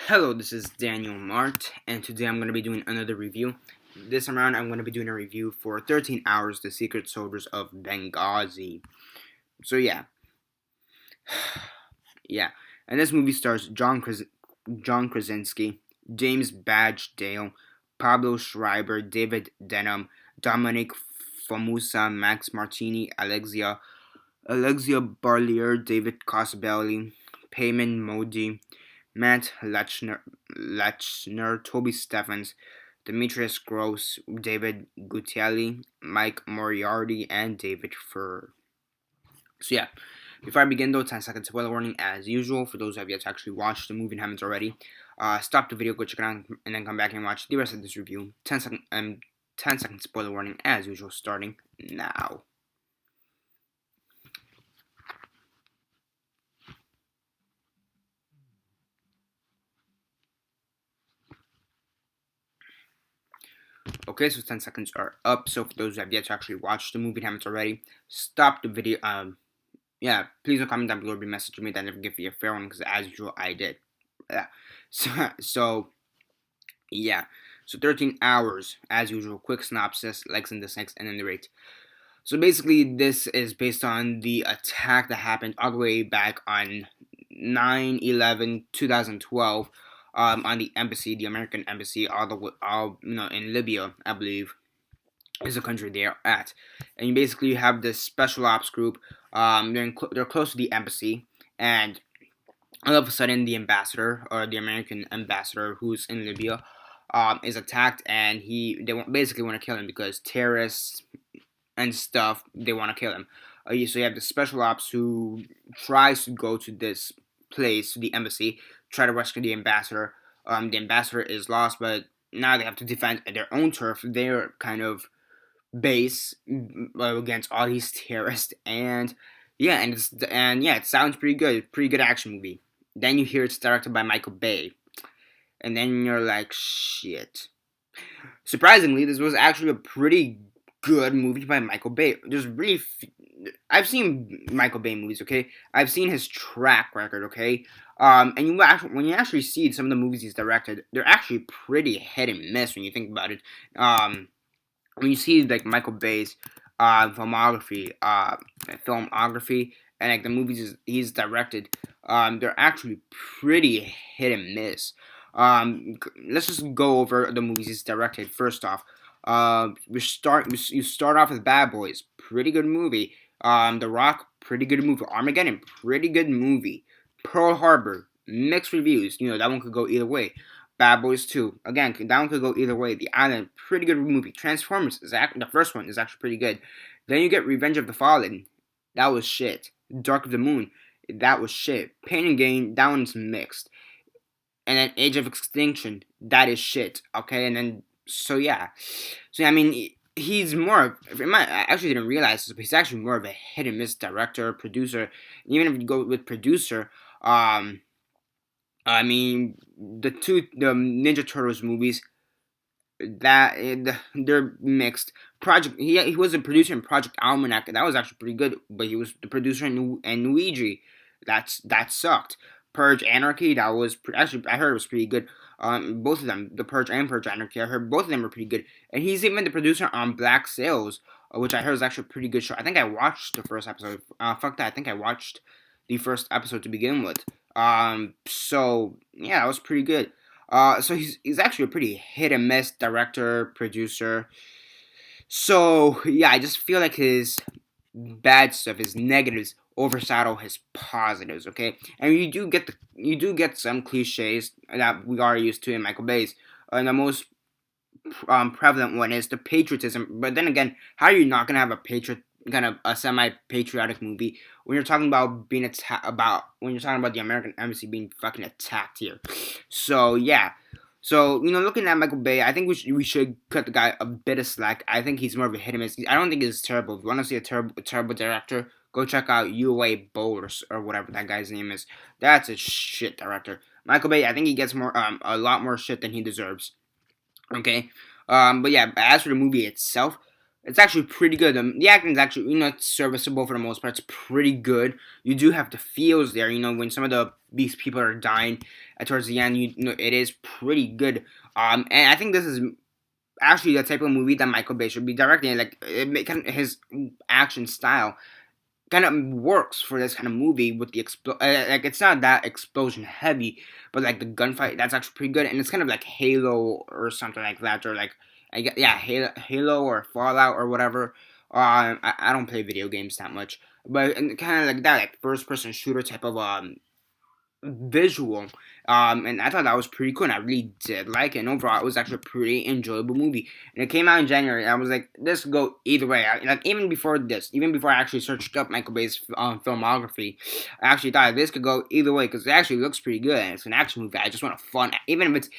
Hello, this is Daniel Mart, and today I'm going to be doing another review. This time around, I'm going to be doing a review for 13 Hours, The Secret Soldiers of Benghazi. So yeah, yeah. And this movie stars John Krasinski, James Badge Dale, Pablo Schreiber, David Denham, Dominic Famusa, Max Martini, Alexia Barlier, David Cosbelli, Payman Modi, Matt Lechner, Toby Stephens, Demetrius Gross, David Gutielli, Mike Moriarty, and David Furr. So yeah, before I begin though, 10 seconds spoiler warning as usual. For those who have yet to actually watch the movie and haven't already, stop the video, go check it out, and then come back and watch the rest of this review. 10 second spoiler warning as usual, starting now. Okay, so 10 seconds are up. So for those who have yet to actually watch the movie and haven't already, stop the video. Yeah, please don't comment down below or be messaging me that I never give you a fair one because as usual I did. Yeah. So yeah. So 13 hours as usual. Quick synopsis, likes and dislikes, and then the rate. So basically, this is based on the attack that happened all the way back on 9/11/2012 on the embassy, the American embassy, all in Libya, I believe, is the country they're at. And you basically have this special ops group. They're close to the embassy, and all of a sudden, the ambassador or the American ambassador who's in Libya is attacked, and they basically want to kill him because terrorists and stuff, they want to kill him. So you have the special ops who tries to go to this place, to the embassy, try to rescue the ambassador. The ambassador is lost, but now they have to defend their own turf, their kind of base against all these terrorists. And yeah, it sounds pretty good action movie. Then you hear it's directed by Michael Bay, and then you're like, shit. Surprisingly, this was actually a pretty good movie by Michael Bay. I've seen Michael Bay movies, okay? I've seen his track record, okay? And when you actually see some of the movies he's directed, they're actually pretty hit and miss when you think about it. When you see like Michael Bay's filmography, and like the movies he's directed, they're actually pretty hit and miss. Let's just go over the movies he's directed. First off, you start off with Bad Boys, pretty good movie. The Rock, pretty good movie. Armageddon, pretty good movie. Pearl Harbor, mixed reviews. You know that one could go either way. Bad Boys 2, again, that one could go either way. The Island, pretty good movie. Transformers, the first one is actually pretty good. Then you get Revenge of the Fallen, that was shit. Dark of the Moon, that was shit. Pain and Gain, that one's mixed. And then Age of Extinction, that is shit. Okay, and then I mean, he's more. I actually didn't realize this, but he's actually more of a hit and miss director, producer. Even if you go with producer, I mean, the Ninja Turtles movies, they're mixed. He was a producer in Project Almanac, and that was actually pretty good. But he was the producer in Luigi, that sucked. Purge Anarchy, that was actually I heard it was pretty good. Both of them, the Purge and Purge Anarchy, I heard both of them were pretty good. And he's even the producer on Black Sails, which I heard is actually a pretty good show. I think I watched the first episode. Fuck that, I think I watched the first episode to begin with. So yeah, that was pretty good. So he's actually a pretty hit and miss director, producer. So yeah, I just feel like his bad stuff, his negatives overshadow his positives. Okay, and you do get some cliches that we are used to in Michael Bay's. And the most prevalent one is the patriotism. But then again, how are you not gonna have a semi-patriotic movie when you're talking about when you're talking about the American embassy being fucking attacked here? So yeah, so looking at Michael Bay, I think we should cut the guy a bit of slack. I think he's more of a hit and miss. I don't think he's terrible. If you want to see a terrible director, go check out UA Bold or whatever that guy's name is. That's a shit director. Michael Bay, I think he gets a lot more shit than he deserves. Okay, but yeah, as for the movie itself, It's actually pretty good. The acting is actually, it's serviceable for the most part. It's pretty good. You do have the feels there, when some of these people are dying towards the end. It is pretty good. And I think this is actually the type of movie that Michael Bay should be directing. Like, kind of his action style kind of works for this kind of movie with the like, it's not that explosion heavy, but like the gunfight, that's actually pretty good, and it's kind of like Halo or something like that, or like yeah, Halo or Fallout or whatever. I don't play video games that much, but kind of like that, like first person shooter type of visual. And I thought that was pretty cool, and I really did like it. And overall, it was actually a pretty enjoyable movie. And it came out in January. And I was like, this could go either way. Like even before I actually searched up Michael Bay's filmography, I actually thought this could go either way because it actually looks pretty good. And it's an action movie. I just want a fun, even if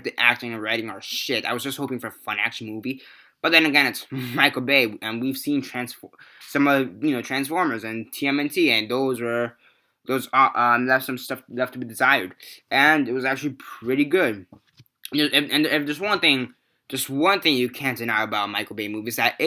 the acting and writing are shit. I was just hoping for a fun action movie. But then again, it's Michael Bay, and we've seen some of Transformers and TMNT, and those left some stuff left to be desired, and it was actually pretty good. And if there's just one thing you can't deny about Michael Bay movies, that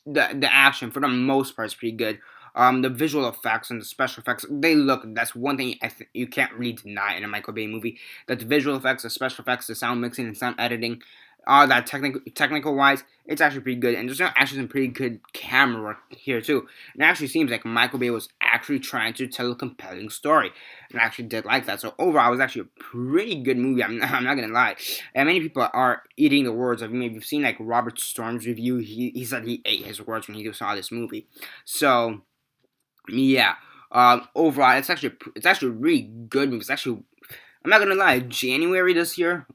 the action for the most part is pretty good. The visual effects and the special effects, that's one thing you can't really deny in a Michael Bay movie. That the visual effects, the special effects, the sound mixing and sound editing, all that technical wise, it's actually pretty good. And there's actually some pretty good camera work here too. And it actually seems like Michael Bay was actually trying to tell a compelling story. And I actually did like that. So overall, it was actually a pretty good movie. I'm not gonna lie. And many people are eating the words of maybe you've seen like Robert Storm's review. He said he ate his words when he saw this movie. So yeah. Overall, it's actually a really good movie. It's actually, I'm not gonna lie, January this year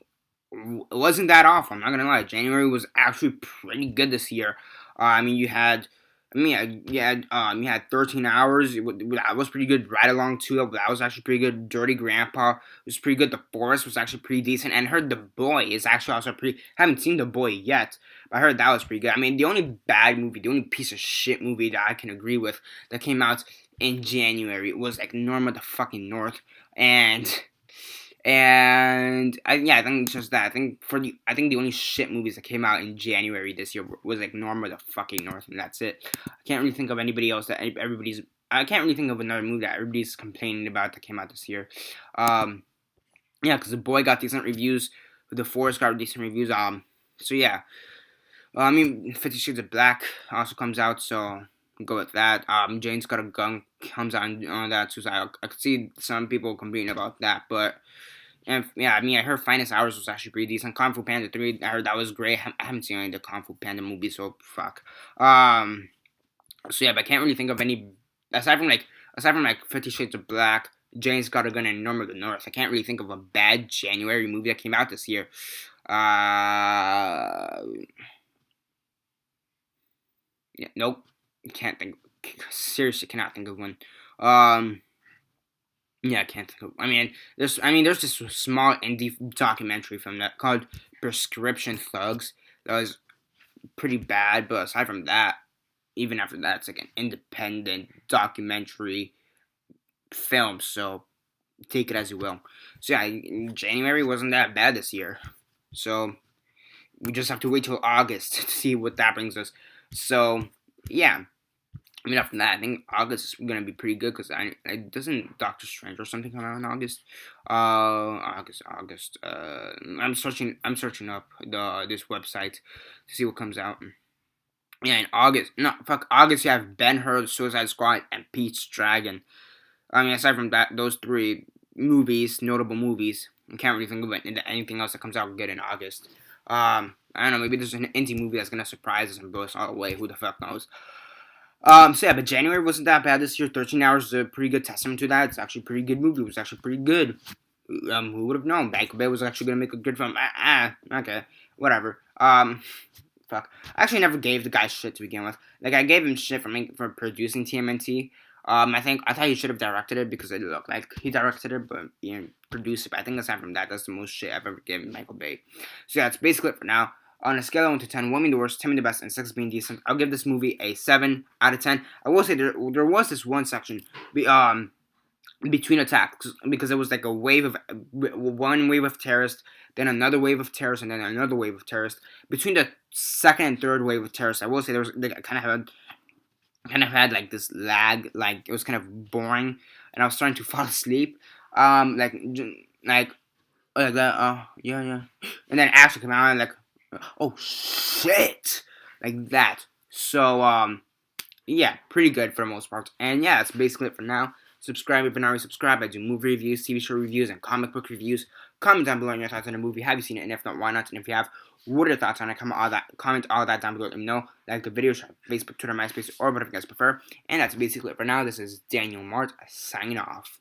wasn't that awful. I'm not gonna lie. January was actually pretty good this year. I mean, you had 13 Hours. That was pretty good. Right Along 2, that was actually pretty good. Dirty Grandpa was pretty good. The Forest was actually pretty decent. And I heard The Boy is actually also pretty. Haven't seen The Boy yet, but I heard that was pretty good. I mean, the only piece of shit movie that I can agree with that came out in January was like Norma the fucking North, and I think it's just that. I think the only shit movies that came out in January this year was like Norma the fucking North, and that's it. I can't really think of anybody else that everybody's. I can't really think of another movie that everybody's complaining about that came out this year. Yeah, because The Boy got decent reviews. The Forest got decent reviews. So yeah. I mean, 50 Shades of Black also comes out, so go with that. Jane's Got a Gun comes out on that too, so I could see some people complaining about that, but. And yeah, I mean, I heard Finest Hours was actually pretty decent. Kung Fu Panda 3, I heard that was great. I haven't seen any of the Kung Fu Panda movies, so fuck. So yeah, but I can't really think of any aside from like 50 Shades of Black, Jane's Got a Gun, and Norma the North. I can't really think of a bad January movie that came out this year. Yeah, nope. Can't think. Seriously, cannot think of one. Yeah, I can't think of. There's this small indie documentary from that called Prescription Thugs. That was pretty bad, but aside from that, even after that, it's like an independent documentary film. So take it as you will. So yeah, January wasn't that bad this year. So we just have to wait till August to see what that brings us. So yeah. I mean, after that, I think August is gonna be pretty good because doesn't Doctor Strange or something come out in August? August. I'm searching up this website to see what comes out. Yeah, in August. No, fuck. August, you have Ben-Hur, Suicide Squad, and Pete's Dragon. I mean, aside from that, those three notable movies, I can't really think of anything else that comes out good in August. I don't know. Maybe there's an indie movie that's gonna surprise us and blow us all away. Who the fuck knows? So yeah, but January wasn't that bad this year. 13 Hours is a pretty good testament to that. It's actually a pretty good movie. It was actually pretty good. Who would have known? Michael Bay was actually gonna make a good film. Okay, whatever. Fuck. I actually never gave the guy shit to begin with. Like, I gave him shit for producing TMNT. I thought he should have directed it because it looked like he directed it, but he didn't produce it. But I think aside from that, that's the most shit I've ever given Michael Bay. So yeah, that's basically it for now. On a scale of 1 to 10, 1 being the worst, 10 being the best, and 6 being decent, I'll give this movie a 7 out of 10. I will say there was this one section between attacks, because it was like a wave of one wave of terrorists, then another wave of terrorists, and then another wave of terrorists. Between the second and third wave of terrorists, I will say there was they kind of had like this lag, like it was kind of boring, and I was starting to fall asleep. Like like like that. Yeah, yeah. And then Ashley came out and like, oh shit, like that. So yeah, pretty good for the most part. And yeah, that's basically it for now. Subscribe if you're not already subscribed. I do movie reviews, TV show reviews, and comic book reviews. Comment down below on your thoughts on the movie. Have you seen it? And if not, why not? And if you have, what are your thoughts on it? Comment all that down below. Let me know. Like the video, share Facebook, Twitter, MySpace, or whatever you guys prefer. And that's basically it for now. This is Daniel Mart signing off.